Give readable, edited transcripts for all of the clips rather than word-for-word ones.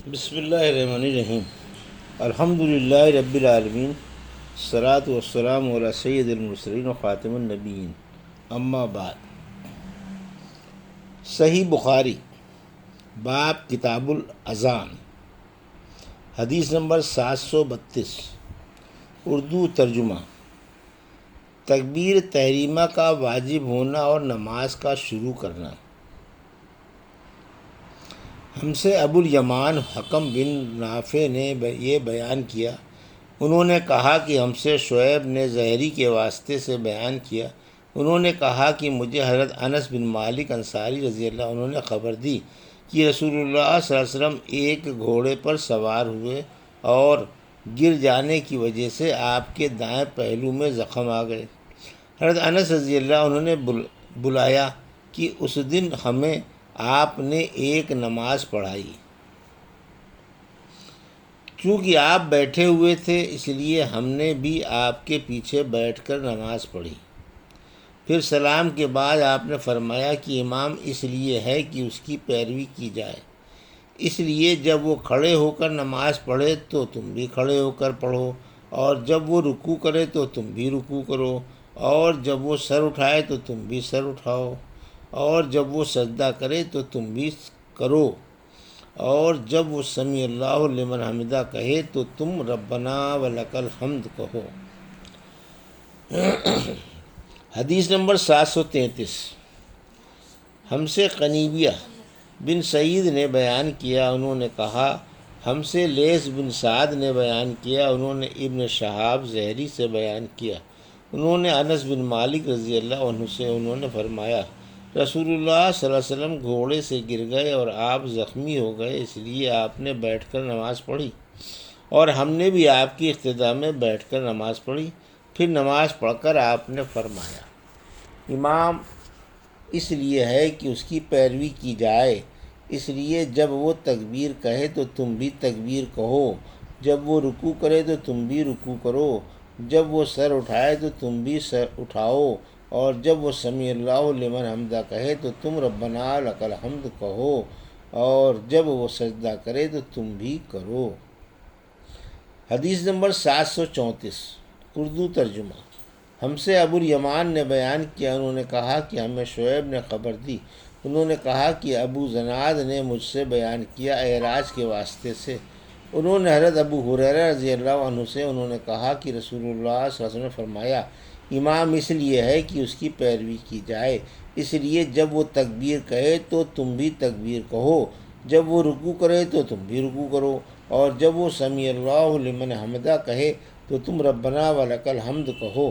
بسم اللہ الرحمن الرحیم الحمد للہ رب العالمین الصلاۃ والسلام علی سید المرسلین و خاتم النبیین اما بعد۔ صحیح بخاری باب کتاب الاذان، حدیث نمبر 732، اردو ترجمہ۔ تکبیر تحریمہ کا واجب ہونا اور نماز کا شروع کرنا۔ ہم سے ابو الیمان حکم بن نافع نے یہ بیان کیا، انہوں نے کہا کہ ہم سے شعیب نے زہری کے واسطے سے بیان کیا، انہوں نے کہا کہ مجھے حضرت انس بن مالک انصاری رضی اللہ عنہ نے خبر دی کہ رسول اللہ صلی اللہ علیہ وسلم ایک گھوڑے پر سوار ہوئے اور گر جانے کی وجہ سے آپ کے دائیں پہلو میں زخم آ گئے۔ حضرت انس رضی اللہ عنہ نے بلایا کہ اس دن ہمیں آپ نے ایک نماز پڑھائی۔ چونکہ آپ بیٹھے ہوئے تھے اس لیے ہم نے بھی آپ کے پیچھے بیٹھ کر نماز پڑھی۔ پھر سلام کے بعد آپ نے فرمایا کہ امام اس لیے ہے کہ اس کی پیروی کی جائے، اس لیے جب وہ کھڑے ہو کر نماز پڑھے تو تم بھی کھڑے ہو کر پڑھو، اور جب وہ رکوع کرے تو تم بھی رکوع کرو، اور جب وہ سر اٹھائے تو تم بھی سر اٹھاؤ، اور جب وہ سجدہ کرے تو تم بھی کرو، اور جب وہ سمیع اللہ لمن حمدہ کہے تو تم ربنا ولک الحمد کہو۔ حدیث نمبر 733، ہم سے قنیبیہ بن سعید نے بیان کیا، انہوں نے کہا ہم سے لیث بن سعد نے بیان کیا، انہوں نے ابن شہاب زہری سے بیان کیا، انہوں نے انس بن مالک رضی اللہ عنہ سے انہوں نے فرمایا رسول اللہ صلی اللہ علیہ وسلم گھوڑے سے گر گئے اور آپ زخمی ہو گئے، اس لیے آپ نے بیٹھ کر نماز پڑھی، اور ہم نے بھی آپ کی اقتداء میں بیٹھ کر نماز پڑھی۔ پھر نماز پڑھ کر آپ نے فرمایا امام اس لیے ہے کہ اس کی پیروی کی جائے، اس لیے جب وہ تکبیر کہے تو تم بھی تکبیر کہو، جب وہ رکوع کرے تو تم بھی رکوع کرو، جب وہ سر اٹھائے تو تم بھی سر اٹھاؤ، اور جب وہ سمیع اللہ لمن حمدہ کہے تو تم ربنا لک الحمد کہو، اور جب وہ سجدہ کرے تو تم بھی کرو۔ حدیث نمبر 734، اردو ترجمہ۔ ہم سے ابو الیمان نے بیان کیا، انہوں نے کہا کہ ہمیں شعیب نے خبر دی، انہوں نے کہا کہ ابو زناد نے مجھ سے بیان کیا اعراج کے واسطے سے، انہوں نے حضرت ابو ہریرہ رضی اللہ عنہ سے انہوں نے کہا کہ رسول اللہ صلی اللہ علیہ وسلم نے فرمایا امام اس لیے ہے کہ اس کی پیروی کی جائے، اس لیے جب وہ تکبیر کہے تو تم بھی تکبیر کہو، جب وہ رکوع کرے تو تم بھی رکوع کرو، اور جب وہ سمیع اللہ لمن حمدہ کہے تو تم ربنا ولک الحمد کہو،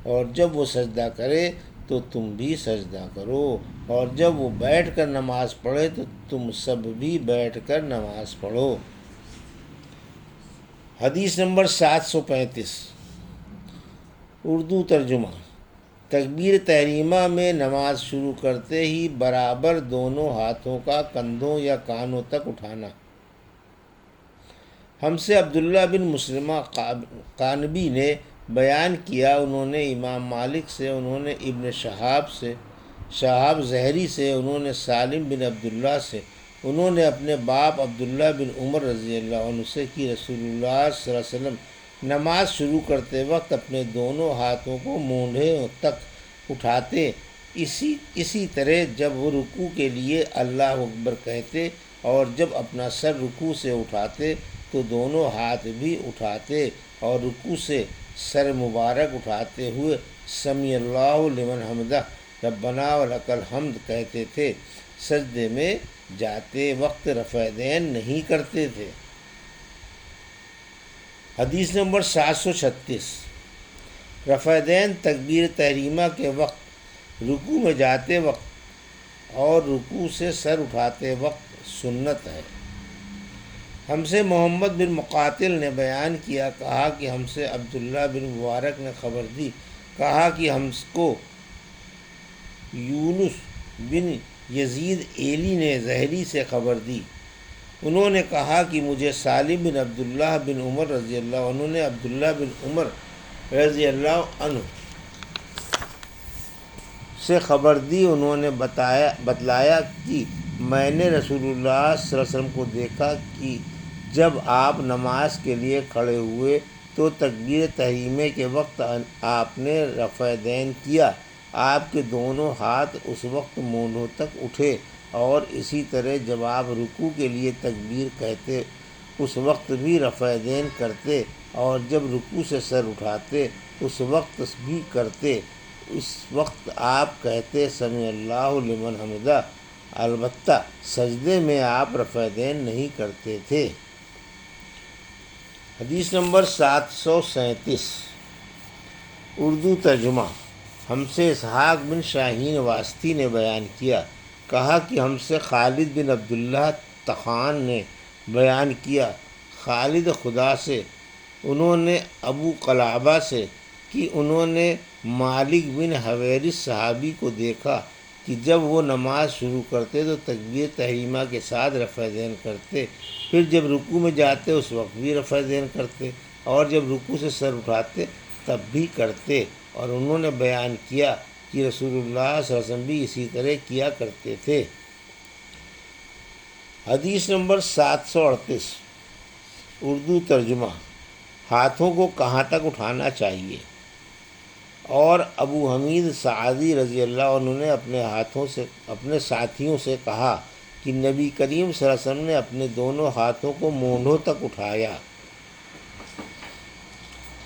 اور جب وہ سجدہ کرے تو تم بھی سجدہ کرو، اور جب وہ بیٹھ کر نماز پڑھے تو تم سب بھی بیٹھ کر نماز پڑھو۔ حدیث نمبر 735، اردو ترجمہ۔ تکبیر تحریمہ میں نماز شروع کرتے ہی برابر دونوں ہاتھوں کا کندھوں یا کانوں تک اٹھانا۔ ہم سے عبداللہ بن مسلمہ قانبی نے بیان کیا، انہوں نے امام مالک سے، انہوں نے ابن شہاب زہری سے، انہوں نے سالم بن عبداللہ سے، انہوں نے اپنے باپ عبداللہ بن عمر رضی اللہ عنہ سے کہ رسول اللہ صلی اللہ علیہ وسلم نماز شروع کرتے وقت اپنے دونوں ہاتھوں کو مونڈھوں تک اٹھاتے، اسی طرح جب وہ رکوع کے لیے اللہ اکبر کہتے اور جب اپنا سر رکوع سے اٹھاتے تو دونوں ہاتھ بھی اٹھاتے، اور رکوع سے سر مبارک اٹھاتے ہوئے سمیع اللہ لمن حمدہ ربنا ولک الحمد کہتے تھے، سجدے میں جاتے وقت رفع دین نہیں کرتے تھے۔ حدیث نمبر 736، رفع دین تکبیر تحریمہ کے وقت، رکوع میں جاتے وقت اور رکوع سے سر اٹھاتے وقت سنت ہے۔ ہم سے محمد بن مقاتل نے بیان کیا، کہا کہ ہم سے عبداللہ بن مبارک نے خبر دی، کہا کہ ہم کو یونس بن یزید ایلی نے زہری سے خبر دی، انہوں نے کہا کہ مجھے سالم بن عبداللہ بن عمر رضی اللہ عنہ نے عبداللہ بن عمر رضی اللہ عنہ سے خبر دی، انہوں نے بتلایا کہ میں نے رسول اللہ صلی اللہ علیہ وسلم کو دیکھا کہ جب آپ نماز کے لیے کھڑے ہوئے تو تکبیر تحریمہ کے وقت آپ نے رفع دین کیا، آپ کے دونوں ہاتھ اس وقت مونڈھوں تک اٹھے، اور اسی طرح جب آپ رکوع کے لیے تکبیر کہتے اس وقت بھی رفع دین کرتے، اور جب رکوع سے سر اٹھاتے اس وقت بھی کرتے۔ اس وقت آپ کہتے سمیع اللہ لمن حمدہ، البتہ سجدے میں آپ رفع دین نہیں کرتے تھے۔ حدیث نمبر 737، اردو ترجمہ۔ ہم سے اسحاق بن شاہین واسطی نے بیان کیا، کہا کہ ہم سے خالد بن عبداللہ طحان نے بیان کیا، خالد خدا سے، انہوں نے ابو قلابہ سے کہ انہوں نے مالک بن حویرث صحابی کو دیکھا کہ جب وہ نماز شروع کرتے تو تکبیر تحریمہ کے ساتھ رفع دین کرتے، پھر جب رکوع میں جاتے اس وقت بھی رفع دین کرتے، اور جب رکوع سے سر اٹھاتے تب بھی کرتے، اور انہوں نے بیان کیا کہ رسول اللہ صلی اللہ علیہ وسلم بھی اسی طرح کیا کرتے تھے۔ حدیث نمبر 738، اردو ترجمہ۔ ہاتھوں کو کہاں تک اٹھانا چاہیے؟ اور ابو حمید سعدی رضی اللہ عنہ نے اپنے ساتھیوں سے کہا کہ نبی کریم صلی اللہ علیہ وسلم نے اپنے دونوں ہاتھوں کو مونڈھوں تک اٹھایا۔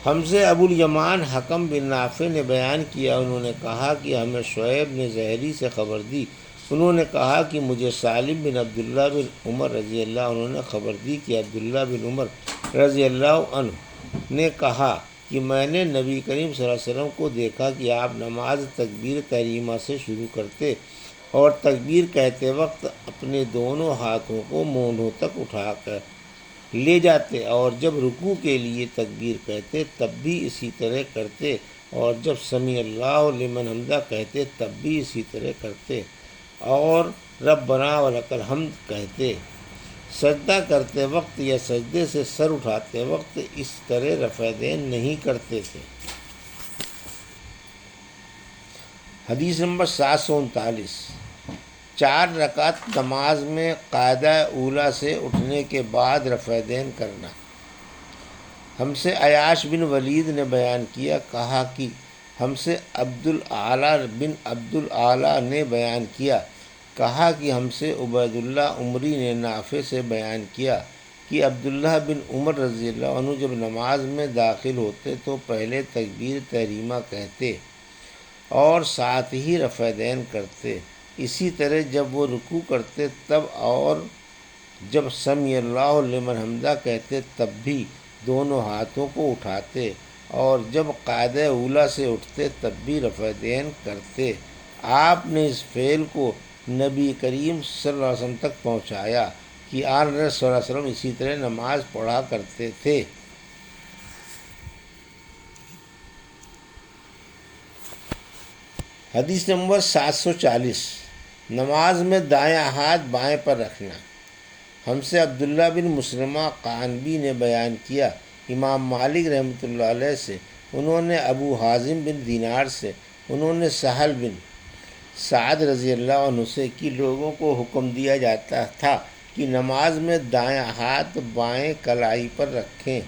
ہم سے ابو الیمان حکم بن نافع نے بیان کیا، انہوں نے کہا کہ ہمیں شعیب نے زہری سے خبر دی، انہوں نے کہا کہ مجھے سالم بن عبداللہ بن عمر رضی اللہ عنہ نے خبر دی کہ عبداللہ بن عمر رضی اللہ عنہ نے کہا کہ میں نے نبی کریم صلی اللہ علیہ وسلم کو دیکھا کہ آپ نماز تکبیر تحریمہ سے شروع کرتے اور تکبیر کہتے وقت اپنے دونوں ہاتھوں کو مونڈھوں تک اٹھا کر لے جاتے، اور جب رکوع کے لیے تکبیر کہتے تب بھی اسی طرح کرتے، اور جب سمیع اللہ لمن حمدہ کہتے تب بھی اسی طرح کرتے، اور ربنا ولک الحمد کہتے۔ سجدہ کرتے وقت یا سجدے سے سر اٹھاتے وقت اس طرح رفع دین نہیں کرتے تھے۔ حدیث نمبر 739، 4 رکعت نماز میں قاعدہ اولیٰ سے اٹھنے کے بعد رفع دین کرنا۔ ہم سے عیاش بن ولید نے بیان کیا، کہا کہ ہم سے عبدالعالیٰ بن عبدالعالیٰ نے بیان کیا، کہا کہ ہم سے عبید اللہ عمری نے نافع سے بیان کیا کہ عبداللہ بن عمر رضی اللہ عنہ جب نماز میں داخل ہوتے تو پہلے تکبیر تحریمہ کہتے اور ساتھ ہی رفع دین کرتے، اسی طرح جب وہ رکوع کرتے تب، اور جب سمیع اللہ لمن حمدہ کہتے تب بھی دونوں ہاتھوں کو اٹھاتے، اور جب قاعدہ اولیٰ سے اٹھتے تب بھی رفع دین کرتے۔ آپ نے اس فعل کو نبی کریم صلی اللہ علیہ وسلم تک پہنچایا کہ آن حضرت صلی اللہ علیہ وسلم اسی طرح نماز پڑھا کرتے تھے۔ حدیث نمبر 740، نماز میں دایاں ہاتھ بائیں پر رکھنا۔ ہم سے عبداللہ بن مسلمہ قعنبی نے بیان کیا، امام مالک رحمۃ اللہ علیہ سے، انہوں نے ابو حازم بن دینار سے، انہوں نے سہل بن سعد رضی اللہ عنہ سے کہ لوگوں کو حکم دیا جاتا تھا کہ نماز میں دایاں ہاتھ بائیں کلائی پر رکھیں۔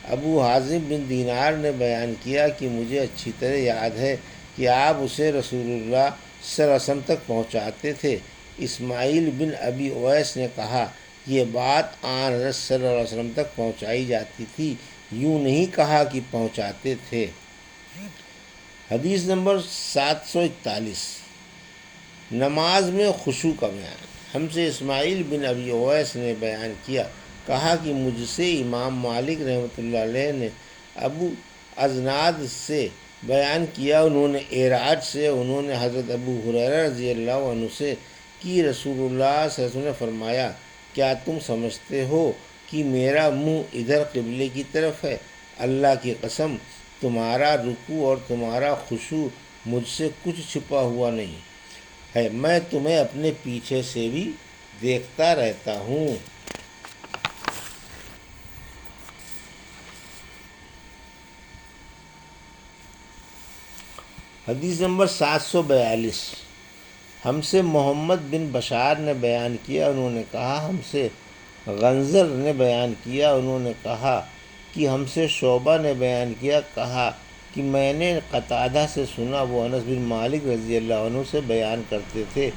ابو حازم بن دینار نے بیان کیا کہ مجھے اچھی طرح یاد ہے کہ آپ اسے رسول اللہ صلی اللہ علیہ وسلم تک پہنچاتے تھے۔ اسماعیل بن ابی اویس نے کہا، یہ بات آن حضرت صلی اللہ علیہ وسلم تک پہنچائی جاتی تھی، یوں نہیں کہا کہ پہنچاتے تھے۔ حدیث نمبر 741، نماز میں خشوع کا بیان۔ ہم سے اسماعیل بن ابی اویس نے بیان کیا، کہا کہ مجھ سے امام مالک رحمۃ اللہ علیہ نے ابو ازناد سے بیان کیا، انہوں نے اعراج سے، انہوں نے حضرت ابو ہریرہ رضی اللہ عنہ سے کہ رسول اللہ صلی اللہ علیہ وسلم نے فرمایا، کیا تم سمجھتے ہو کہ میرا منہ ادھر قبلے کی طرف ہے؟ اللہ کی قسم، تمہارا رکوع اور تمہارا خشوع مجھ سے کچھ چھپا ہوا نہیں ہے، میں تمہیں اپنے پیچھے سے بھی دیکھتا رہتا ہوں۔ حدیث نمبر 742، ہم سے محمد بن بشار نے بیان کیا، انہوں نے کہا ہم سے غنزر نے بیان کیا، انہوں نے کہا کہ ہم سے شعبہ نے بیان کیا، کہا کہ میں نے قتادہ سے سنا، وہ انس بن مالک رضی اللہ عنہ سے بیان کرتے تھے،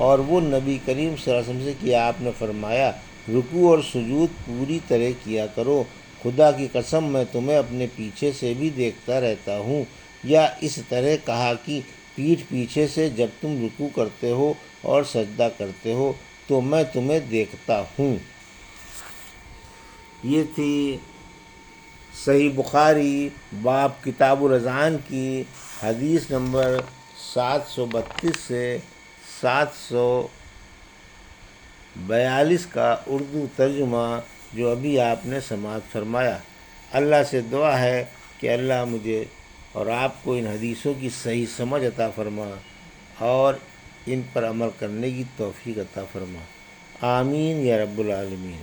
اور وہ نبی کریم صلی اللہ علیہ وسلم سے کہ آپ نے فرمایا رکوع اور سجود پوری طرح کیا کرو، خدا کی قسم میں تمہیں اپنے پیچھے سے بھی دیکھتا رہتا ہوں، یا اس طرح کہا کہ پیٹھ پیچھے سے جب تم رکوع کرتے ہو اور سجدہ کرتے ہو تو میں تمہیں دیکھتا ہوں۔ یہ تھی صحیح بخاری باب کتاب الاذان کی حدیث نمبر 732 سے 742 کا اردو ترجمہ جو ابھی آپ نے سماعت فرمایا۔ اللہ سے دعا ہے کہ اللہ مجھے اور آپ کو ان حدیثوں کی صحیح سمجھ عطا فرما اور ان پر عمل کرنے کی توفیق عطا فرما، آمین یا رب العالمین۔